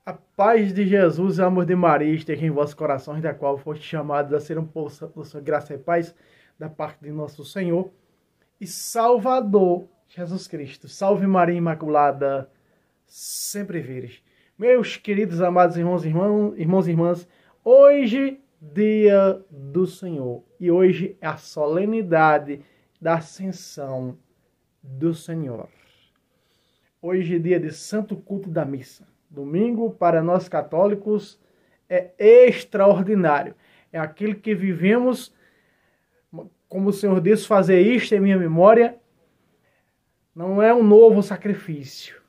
A paz de Jesus e o amor de Maria esteja em vossos corações, da qual foste chamados a ser um povo da sua graça e paz, da parte de nosso Senhor e Salvador, Jesus Cristo. Salve Maria Imaculada, sempre virgem. Meus queridos, amados irmãos e irmãs, hoje, dia do Senhor, e hoje é a solenidade da Ascensão do Senhor. Hoje é dia de Santo Culto da Missa. Domingo, para nós católicos, é extraordinário. É aquilo que vivemos, como o Senhor disse, fazer isto em minha memória. Não é um novo sacrifício,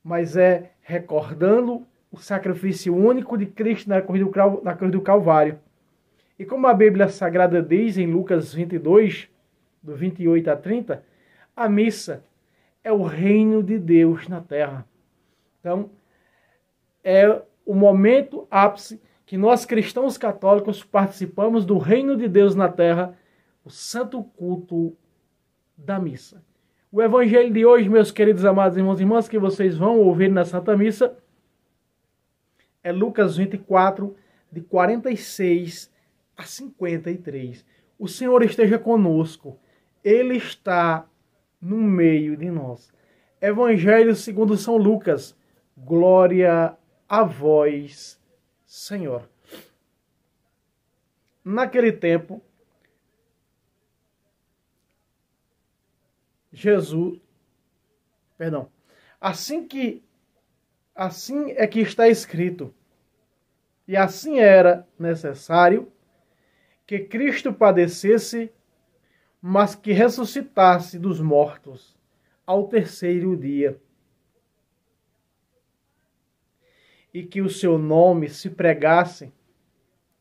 mas é recordando o sacrifício único de Cristo na cruz do Calvário. E como a Bíblia Sagrada diz em Lucas 22, do 28 a 30, a missa é o reino de Deus na terra. Então, é o momento ápice que nós cristãos católicos participamos do reino de Deus na terra, o santo culto da missa. O evangelho de hoje, meus queridos amados irmãos e irmãs, que vocês vão ouvir na Santa Missa, é Lucas 24, de 46 a 53. O Senhor esteja conosco. Ele está no meio de nós. Evangelho segundo São Lucas. Glória a vós, Senhor. Naquele tempo, assim é que está escrito, e assim era necessário que Cristo padecesse, mas que ressuscitasse dos mortos ao terceiro dia, e que o seu nome se pregasse,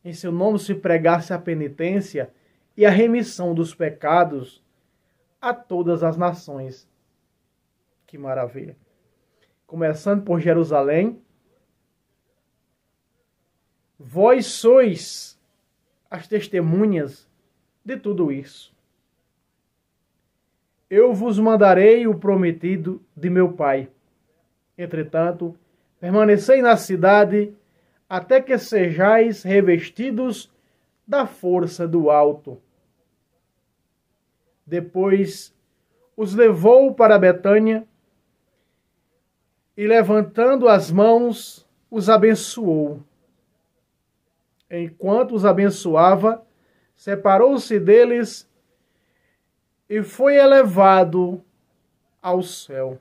em seu nome se pregasse a penitência e a remissão dos pecados a todas as nações. Que maravilha! Começando por Jerusalém, vós sois as testemunhas de tudo isso. Eu vos mandarei o prometido de meu Pai. Entretanto, permanecei na cidade até que sejais revestidos da força do alto. Depois os levou para Betânia e, levantando as mãos, os abençoou. Enquanto os abençoava, separou-se deles e foi elevado ao céu.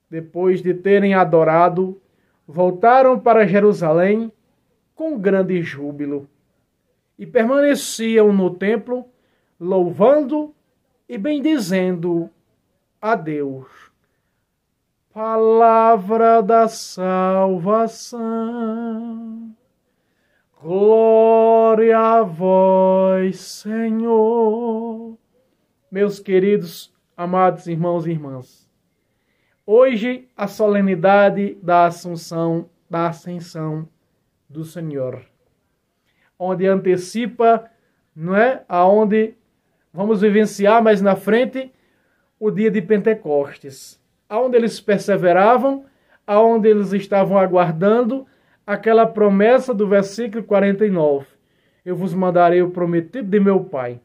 Depois de terem adorado, voltaram para Jerusalém com grande júbilo e permaneciam no templo, louvando e bendizendo a Deus. Palavra da salvação. Glória a vós, Senhor. Meus queridos, amados irmãos e irmãs, hoje a solenidade da Assunção, da Ascensão do Senhor, onde antecipa, não é? Aonde vamos vivenciar mais na frente o dia de Pentecostes, aonde eles perseveravam, aonde eles estavam aguardando aquela promessa do versículo 49. Eu vos mandarei o prometido de meu Pai,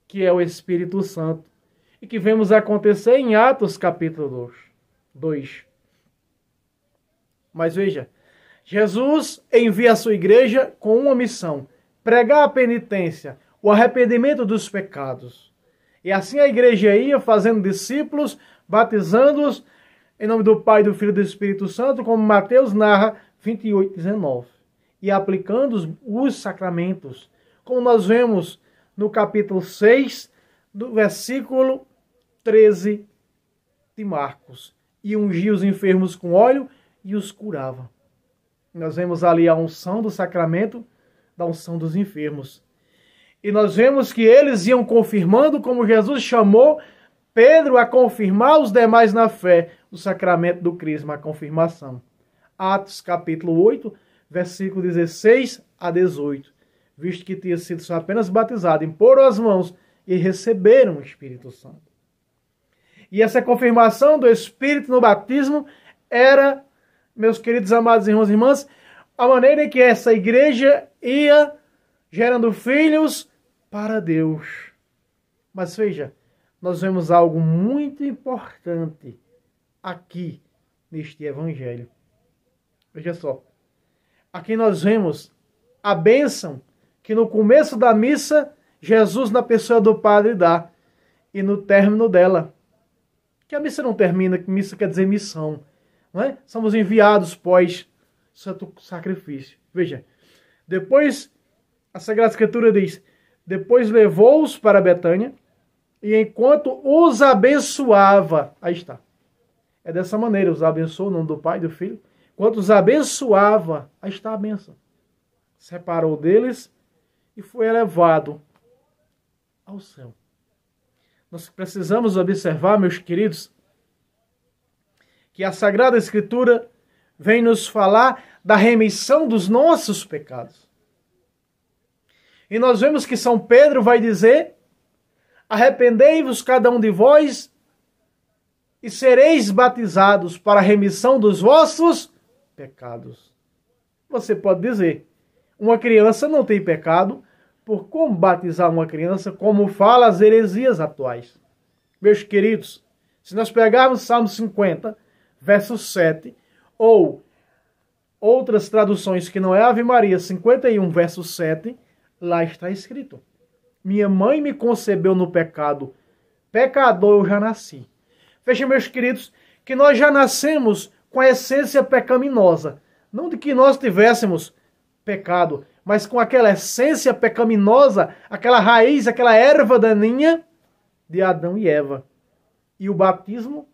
que é o Espírito Santo, e que vemos acontecer em Atos capítulo 2. Mas veja, Jesus envia a sua igreja com uma missão: pregar a penitência, o arrependimento dos pecados. E assim a igreja ia fazendo discípulos, batizando-os em nome do Pai, do Filho e do Espírito Santo, como Mateus narra 28:19. E aplicando os sacramentos, como nós vemos no capítulo 6, do versículo 13 de Marcos. E ungia os enfermos com óleo e os curava. Nós vemos ali a unção do sacramento, da unção dos enfermos. E nós vemos que eles iam confirmando, como Jesus chamou Pedro a confirmar os demais na fé, o sacramento do crisma, a confirmação. Atos capítulo 8, versículo 16 a 18. Visto que tinha sido só apenas batizado, imporam as mãos e receberam o Espírito Santo. E essa confirmação do Espírito no batismo era meus queridos amados irmãos e irmãs, a maneira em que essa igreja ia gerando filhos para Deus. Mas veja, nós vemos algo muito importante aqui neste evangelho. Veja só. Aqui nós vemos a bênção que no começo da missa, Jesus na pessoa do Padre dá. E no término dela. Que a missa não termina, que missa quer dizer missão. Não é? Somos enviados pós santo sacrifício. Veja, depois, a Sagrada Escritura diz, depois levou-os para Betânia, e enquanto os abençoava, aí está. É dessa maneira, os abençoou, o nome do Pai e do Filho. Enquanto os abençoava, aí está a bênção. Separou deles e foi elevado ao céu. Nós precisamos observar, meus queridos, que a Sagrada Escritura vem nos falar da remissão dos nossos pecados. E nós vemos que São Pedro vai dizer, arrependei-vos cada um de vós e sereis batizados para a remissão dos vossos pecados. Você pode dizer, uma criança não tem pecado, por como batizar uma criança, como fala as heresias atuais. Meus queridos, se nós pegarmos Salmo 50, verso 7, ou outras traduções que não é Ave Maria, 51, verso 7, lá está escrito, minha mãe me concebeu no pecado, pecador eu já nasci. Veja, meus queridos, que nós já nascemos com a essência pecaminosa, não de que nós tivéssemos pecado, mas com aquela essência pecaminosa, aquela raiz, aquela erva daninha de Adão e Eva. E o batismo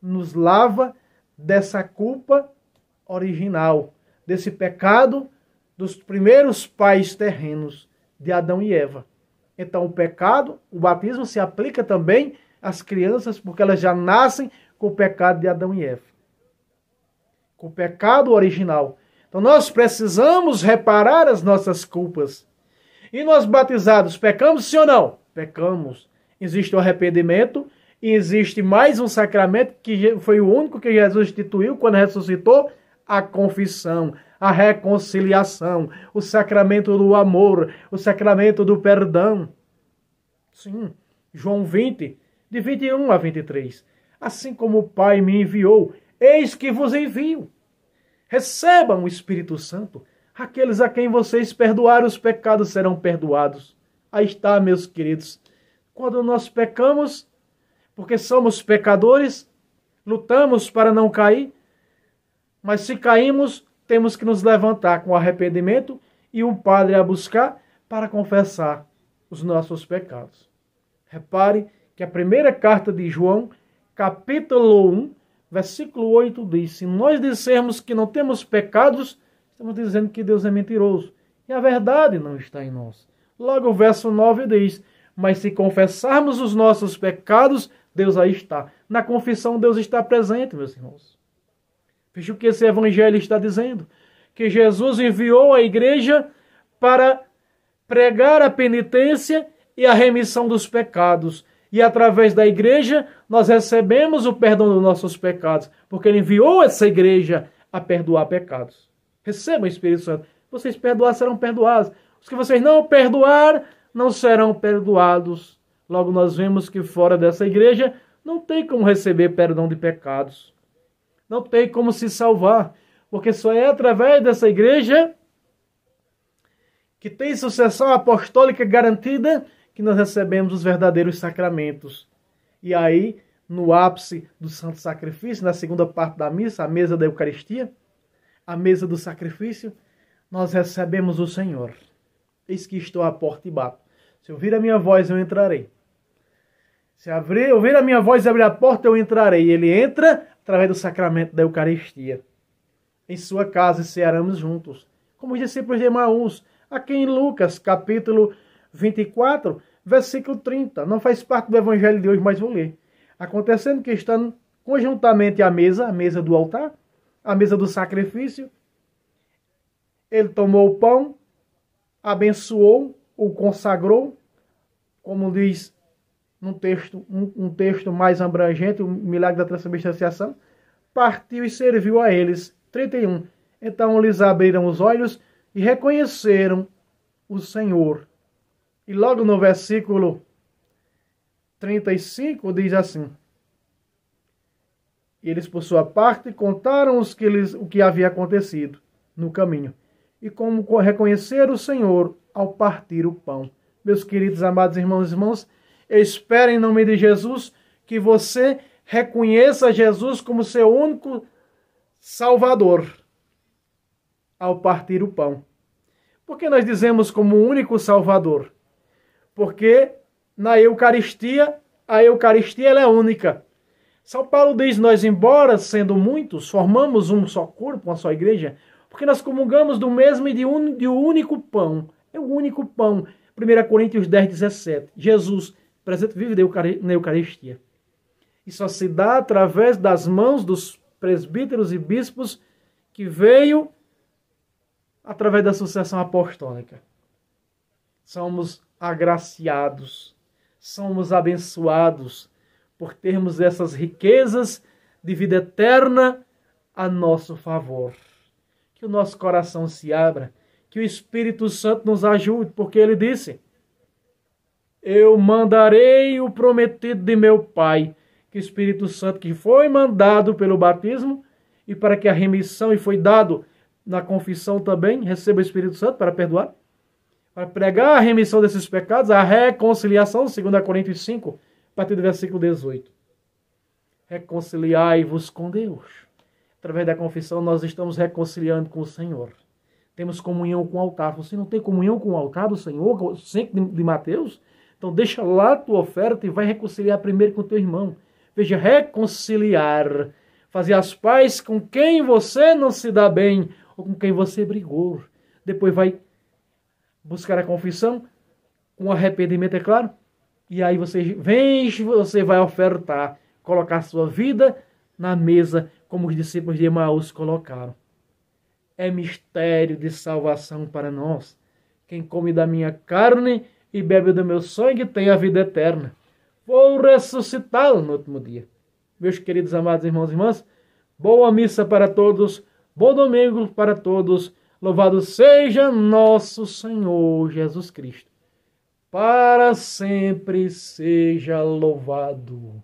nos lava dessa culpa original, desse pecado dos primeiros pais terrenos de Adão e Eva. Então o pecado, o batismo se aplica também às crianças, porque elas já nascem com o pecado de Adão e Eva. Com o pecado original. Então nós precisamos reparar as nossas culpas. E nós batizados, pecamos sim ou não? Pecamos. Existe o arrependimento e existe mais um sacramento que foi o único que Jesus instituiu quando ressuscitou, a confissão, a reconciliação, o sacramento do amor, o sacramento do perdão. Sim, João 20, de 21 a 23. Assim como o Pai me enviou, eis que vos envio. Recebam o Espírito Santo. Aqueles a quem vocês perdoarem os pecados serão perdoados. Aí está, meus queridos. Quando nós pecamos, porque somos pecadores, lutamos para não cair, mas se caímos, temos que nos levantar com arrependimento e um padre a buscar para confessar os nossos pecados. Repare que a primeira carta de João, capítulo 1, versículo 8 diz, se nós dissermos que não temos pecados, estamos dizendo que Deus é mentiroso. E a verdade não está em nós. Logo o verso 9 diz, mas se confessarmos os nossos pecados, Deus aí está. Na confissão Deus está presente, meus irmãos. Veja o que esse evangelho está dizendo. Que Jesus enviou a igreja para pregar a penitência e a remissão dos pecados. E através da igreja nós recebemos o perdão dos nossos pecados. Porque ele enviou essa igreja a perdoar pecados. Recebam o Espírito Santo. Vocês perdoar serão perdoados. Os que vocês não perdoar não serão perdoados. Logo nós vemos que fora dessa igreja não tem como receber perdão de pecados. Não tem como se salvar. Porque só é através dessa igreja que tem sucessão apostólica garantida que nós recebemos os verdadeiros sacramentos. E aí, no ápice do santo sacrifício, na segunda parte da missa, a mesa da Eucaristia, a mesa do sacrifício, nós recebemos o Senhor. Eis que estou à porta e bato. Se ouvir a minha voz, eu entrarei. Se ouvir a minha voz e abrir a porta, eu entrarei. E ele entra através do sacramento da Eucaristia. Em sua casa cearemos juntos. Como os discípulos de Emaús, aqui em Lucas, capítulo 24, versículo 30. Não faz parte do evangelho de hoje, mas vou ler. Acontecendo que estando conjuntamente à mesa do altar, a mesa do sacrifício, ele tomou o pão, abençoou, o consagrou, como diz num texto, um texto mais abrangente, o milagre da transubstanciação, partiu e serviu a eles 31. Então lhes abriram os olhos e reconheceram o Senhor. E logo no versículo 35 diz assim: e eles, por sua parte, contaram o que havia acontecido no caminho, e como reconheceram o Senhor ao partir o pão. Meus queridos, amados irmãos e irmãs, eu espero em nome de Jesus que você reconheça Jesus como seu único Salvador ao partir o pão. Por que nós dizemos como único Salvador? Porque na Eucaristia, a Eucaristia ela é única. São Paulo diz, nós embora sendo muitos, formamos um só corpo, uma só igreja, porque nós comungamos do mesmo e de um único pão. É o único pão. 1 Coríntios 10, 17. Jesus, presente vivo na Eucaristia. E só se dá através das mãos dos presbíteros e bispos que veio através da sucessão apostólica. Somos agraciados, somos abençoados por termos essas riquezas de vida eterna a nosso favor. Que o nosso coração se abra, que o Espírito Santo nos ajude, porque ele disse: eu mandarei o prometido de meu Pai, que o Espírito Santo que foi mandado pelo batismo e para que a remissão e foi dado na confissão também, receba o Espírito Santo para perdoar, para pregar a remissão desses pecados, a reconciliação, 2 Coríntios 5, a partir do versículo 18. Reconciliai-vos com Deus. Através da confissão nós estamos reconciliando com o Senhor. Temos comunhão com o altar. Você não tem comunhão com o altar do Senhor, sempre de Mateus? Então deixa lá a tua oferta e vai reconciliar primeiro com o teu irmão. Veja, reconciliar. Fazer as pazes com quem você não se dá bem ou com quem você brigou. Depois vai buscar a confissão com arrependimento, é claro. E aí você vai ofertar, colocar a sua vida na mesa, como os discípulos de Emaús colocaram. É mistério de salvação para nós. Quem come da minha carne e bebe do meu sangue tem a vida eterna. Vou ressuscitá-lo no último dia. Meus queridos amados irmãos e irmãs, boa missa para todos, bom domingo para todos. Louvado seja nosso Senhor Jesus Cristo. Para sempre seja louvado.